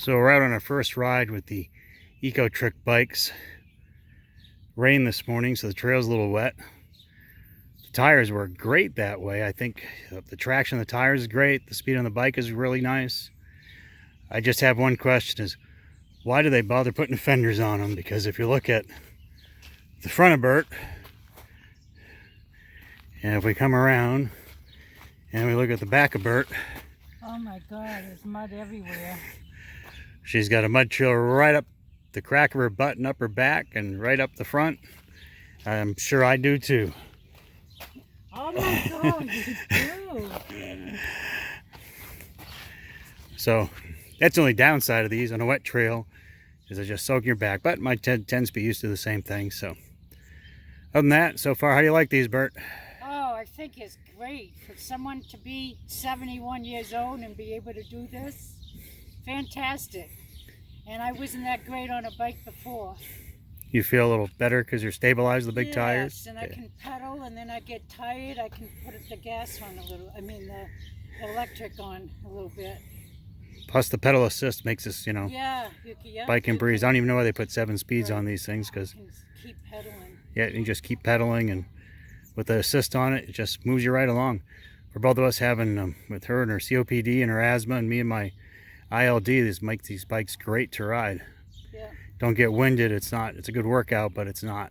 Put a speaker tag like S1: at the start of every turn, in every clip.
S1: So we're out on our first ride with the Ecotric bikes. Rain this morning, so the trail's a little wet. The tires were great that way. I think the traction of the tires is great. The speed on the bike is really nice. I just have one question: is why do they bother putting fenders on them? Because if you look at the front of Bert, and if we come around and we look at the back of Bert,
S2: oh my God, there's mud everywhere.
S1: She's got a mud trail right up the crack of her butt and up her back and right up the front. I'm sure I do too.
S2: Oh my God, you do.
S1: So that's the only downside of these on a wet trail, is they just soak your back. But my 10 tends to be used to the same thing. So other than that, so far, how do you like these, Bert?
S2: Oh, I think it's great for someone to be 71 years old and be able to do this. Fantastic. And I wasn't that great on a bike before.
S1: You feel a little better because you're stabilized with the big
S2: yes,
S1: tires?
S2: Yes, and I can pedal, and then I get tired, I can put the gas on a little, the electric on a little bit.
S1: Plus the pedal assist makes this,
S2: yeah,
S1: bike and breeze. I don't even know why they put 7 speeds on these things, because
S2: keep pedaling.
S1: Yeah, you just keep pedaling, and with the assist on it, it just moves you right along. For both of us having, with her and her COPD and her asthma, and me and my ILD, this makes these bikes great to ride.
S2: Yeah.
S1: Don't get winded. It's a good workout, but it's not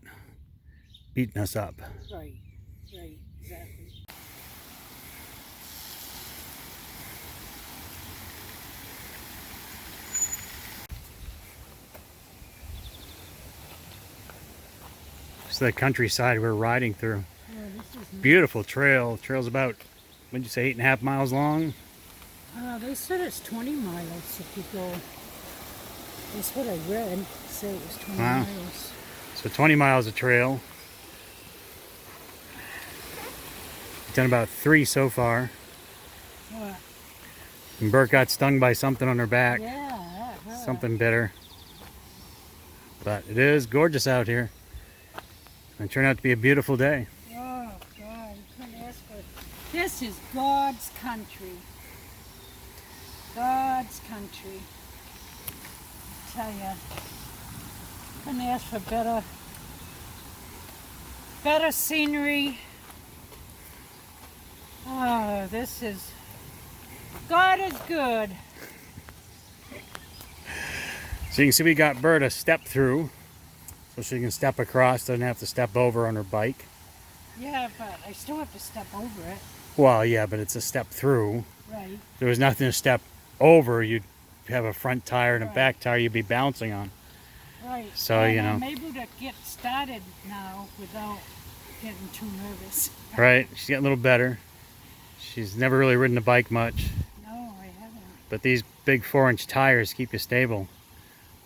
S1: beating us up.
S2: Right, exactly.
S1: It's the countryside we're riding through.
S2: Yeah, this is
S1: beautiful trail. Trail's about, what'd you say, 8.5 miles long?
S2: They said it's 20 miles if you go. That's what I read. Say it was 20 miles.
S1: So 20 miles of trail. We've done about 3 so far.
S2: What?
S1: And Bert got stung by something on her back.
S2: Yeah, that hurt.
S1: Something bitter. But it is gorgeous out here. And it turned out to be a beautiful day.
S2: Oh God, you couldn't ask for it. This is God's country. God's country. I tell ya, couldn't ask for better scenery. Oh, this is, God is good.
S1: So you can see we got Bert a step through, so she can step across, doesn't have to step over on her bike.
S2: Yeah, but I still have to step over it.
S1: Well, yeah, but it's a step through.
S2: Right.
S1: If there was nothing to step over, you'd have a front tire and a back tire you'd be bouncing on.
S2: Right.
S1: So,
S2: I'm able to get started now without getting too nervous.
S1: Right, she's getting a little better. She's never really ridden a bike much.
S2: No, I haven't.
S1: But these big 4-inch tires keep you stable.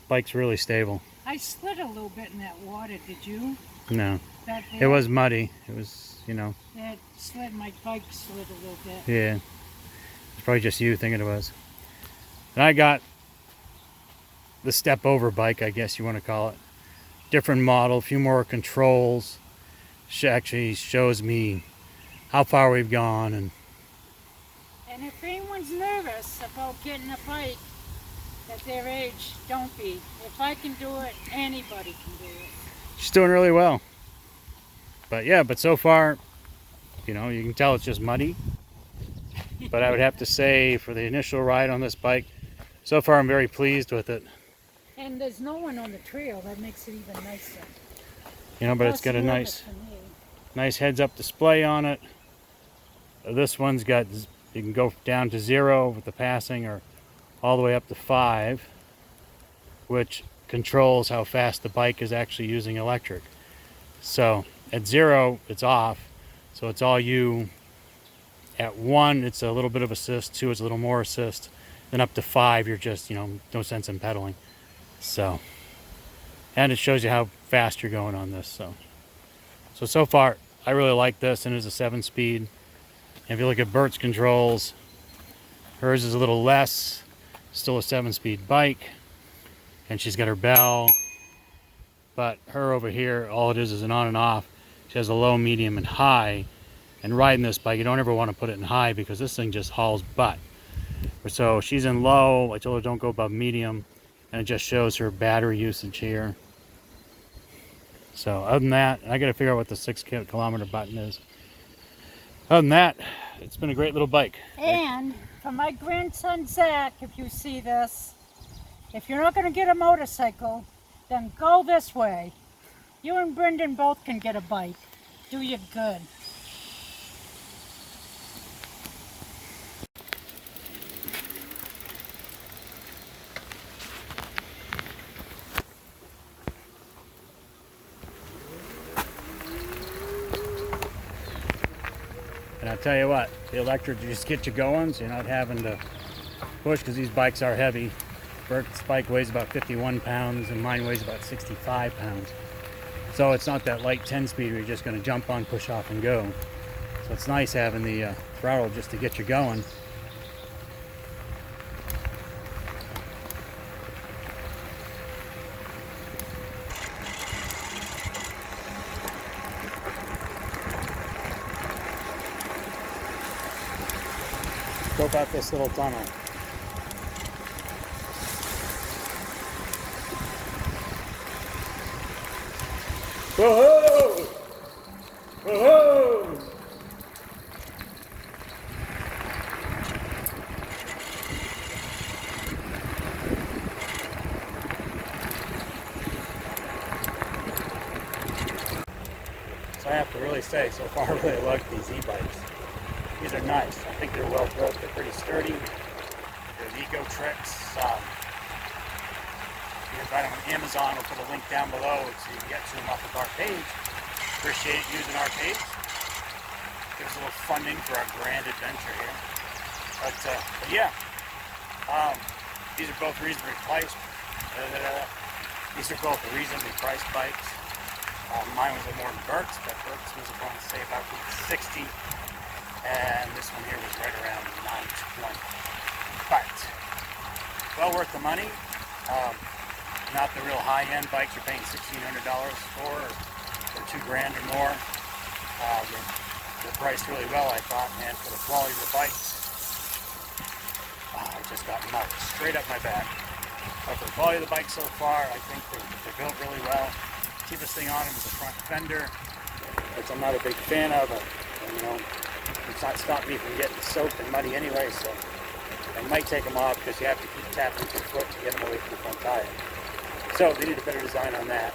S1: Bike's really stable.
S2: I slid a little bit in that water, did you?
S1: No.
S2: Back there?
S1: It was muddy. It was,
S2: That slid, my bike slid a little bit.
S1: Yeah. It's probably just you thinking it was. And I got the step over bike, I guess you want to call it. Different model, a few more controls. She actually shows me how far we've gone. And
S2: if anyone's nervous about getting a bike at their age, don't be. If I can do it, anybody can do it.
S1: she's doing really well. But yeah, so far, you can tell it's just muddy. But I would have to say, for the initial ride on this bike, so far I'm very pleased with it.
S2: And there's no one on the trail, that makes it even nicer.
S1: But it's got a nice heads-up display on it. This one's got, you can go down to 0 with the passing, or all the way up to 5, which controls how fast the bike is actually using electric. So at 0, it's off, so it's all you. At 1, it's a little bit of assist. 2, it's a little more assist. Then up to 5, you're just, no sense in pedaling. So, and it shows you how fast you're going on this. So far, I really like this, and it's a 7-speed. And if you look at Bert's controls, hers is a little less, still a 7-speed bike, and she's got her bell. But her over here, all it is an on and off. She has a low, medium, and high. And riding this bike, you don't ever want to put it in high, because this thing just hauls butt. So she's in low. I told her don't go above medium, and it just shows her battery usage here. So other than that, I got to figure out what the 6 kilometer button is. Other than that, it's been a great little bike.
S2: And for my grandson Zach, if you see this, if you're not going to get a motorcycle, then go this way. You and Brendan both can get a bike. Do you good.
S1: And I'll tell you what, the electric just get you going, so you're not having to push, because these bikes are heavy. Bert's bike weighs about 51 pounds and mine weighs about 65 pounds. So it's not that light 10-speed where you're just going to jump on, push off, and go. So it's nice having the throttle just to get you going. Go about this little tunnel. Whoa! Whoa! So I have to really say, so far I really like these e-bikes. These are nice. I think they're well built. They're pretty sturdy. They're the Ecotrics. You can buy them on Amazon. We'll put a link down below so you can get to them off of our page. Appreciate using our page. Give us a little funding for our grand adventure here. But yeah, these are both reasonably priced. These are both reasonably priced bikes. Mine was a little more than Bert's, but Bert's was going to say about $60. And this one here was right around $920. But well worth the money. Not the real high-end bikes you're paying $1,600 for, or $2 grand or more. They're priced really well, I thought, and for the quality of the bikes, I just got knocked straight up my back. But for the quality of the bike so far, I think they're built really well. Cheapest thing on them is the front fender, which I'm not a big fan of. You know, it's not stopped me from getting soaked and muddy anyway, so I might take them off because you have to keep tapping with your foot to get them away from the front tire. So they need a better design on that.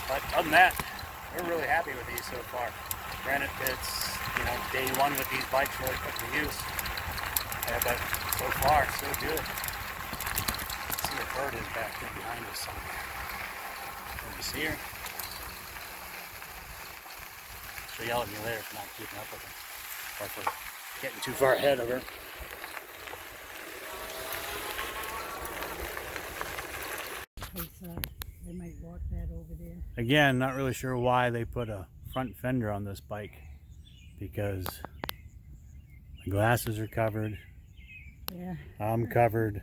S1: But other than that, we're really happy with these so far. Granted, it's, you know, day one with these bikes really put to use. But so far, so good. Let's see where Bird is back there behind us somewhere. Can you see her? She'll yell at me later for not keeping up with her. Or if we're getting too far ahead of her.
S2: They might walk that over there.
S1: Again, not really sure why they put a front fender on this bike, because my glasses are covered.
S2: Yeah.
S1: I'm covered.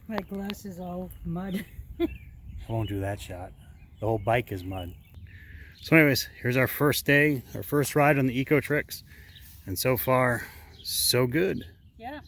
S2: My glasses all mud.
S1: I won't do that shot. The whole bike is mud. So anyways, here's our first day, our first ride on the Ecotrics, and so far, so good.
S2: Yeah.